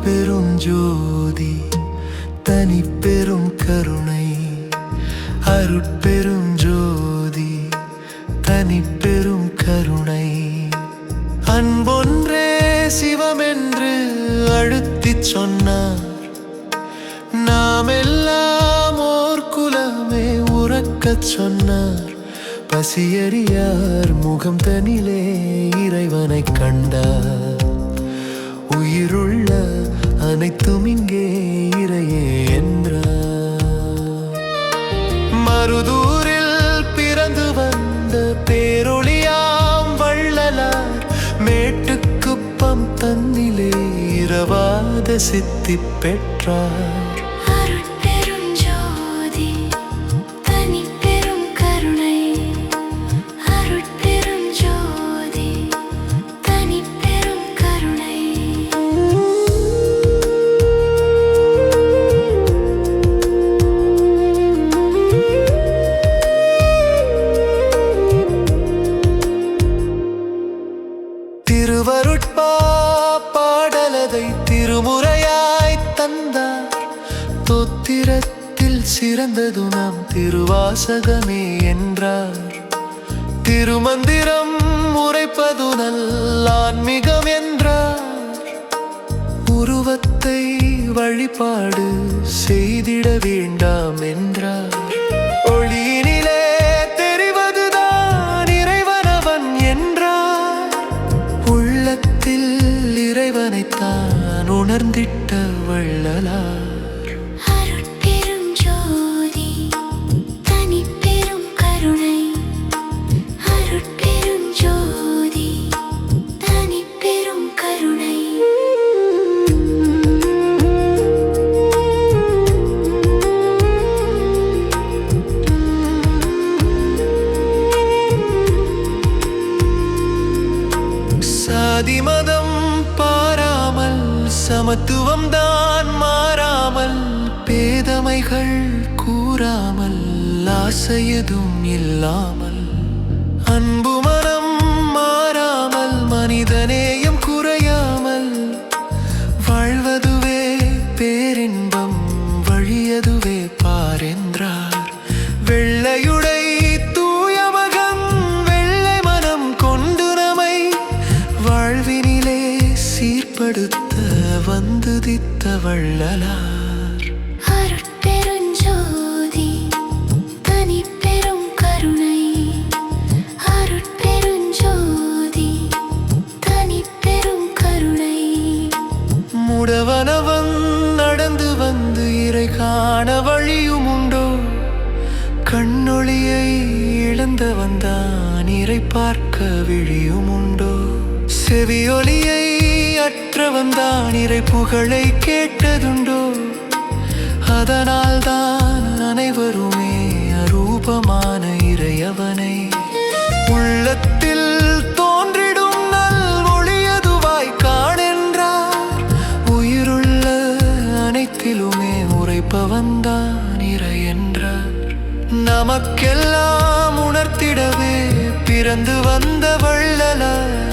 அருட்பெருஞ்சோதி தனிப்பெரும் கருணை. அருட்பெருஞ்சோதி தனிப்பெரும் கருணை. அன்பொன்றே சிவமென்று அழுத்திச் சொன்னார். நாம் எல்லாம் ஓர் குலமே உறக்கச் சொன்னார். பசியறியார் முகம் தனிலே இறைவனைக் கண்டார். உயிருள்ள அனைத்தும் இங்கே இறையே என்றார். மருதூரில் பிறந்து வந்த பேரொளியாம் வள்ளலார் மேட்டுக்குப்பம் தன்னிலே இரவாத சித்தி பெற்றார். திருவருட்பா பாடலதை திருமுறையாய் தந்தார். தோத்திரத்தில் சிறந்தது நாம் திருவாசகமே என்றார். திருமந்திரம் உரைப்பது நல்லான்மிகம் என்றார். உருவத்தை வழிபாடு செய்திட வேண்டாம் என்றார். ஒளியினிலே தெரிவதுதான் இறைவனவன் என்றார். உள்ளத்தில் இறைவனைத்தான் உணர்ந்திட்ட வள்ளலார். மதம் பாராமல் சமத்துவம் தான் மாறாமல் பேதமைகள் கூறாமல் ஆசையதும் இல்லாமல் அன்பு மனம் மாறாமல் மனிதநேயம் குறையாமல் வாழ்வதுவே பேரின்பம் வழியதுவே பாரென்றார். வெள்ளையுடை தூய மகன் வெள்ளை மனம் கொண்டு நமை வாழ்வினிலே சீர்படுத்த வந்துதித்த வள்ளலார். அருட்பெருஞ்சோதி தனிப்பெரும் கருணை. அருட்பெருஞ்சோதி தனிப்பெரும் கருணை. முடவனவன் நடந்து வந்து இறை காண வழியும் உண்டோ? கண்ணொளியை இழந்தவன் தான் இறை பார்க்க விழியும் உண்டோ? செவியொலியை அற்றவன் தான் இறை புகழை கேட்டதுண்டோ? அதனால் தான் அனைவருமே அரூபமான இறையவனை உள்ளத்தில் தோன்றிடும் நல் ஒளியதுவாய் காணென்றார். உயிருள்ள அனைத்திலுமே உரைப்பவன் தான் இறை என்றார். நமக்கெல்லாம் உணர்த்திடவே பிறந்து வந்த வள்ளலார்.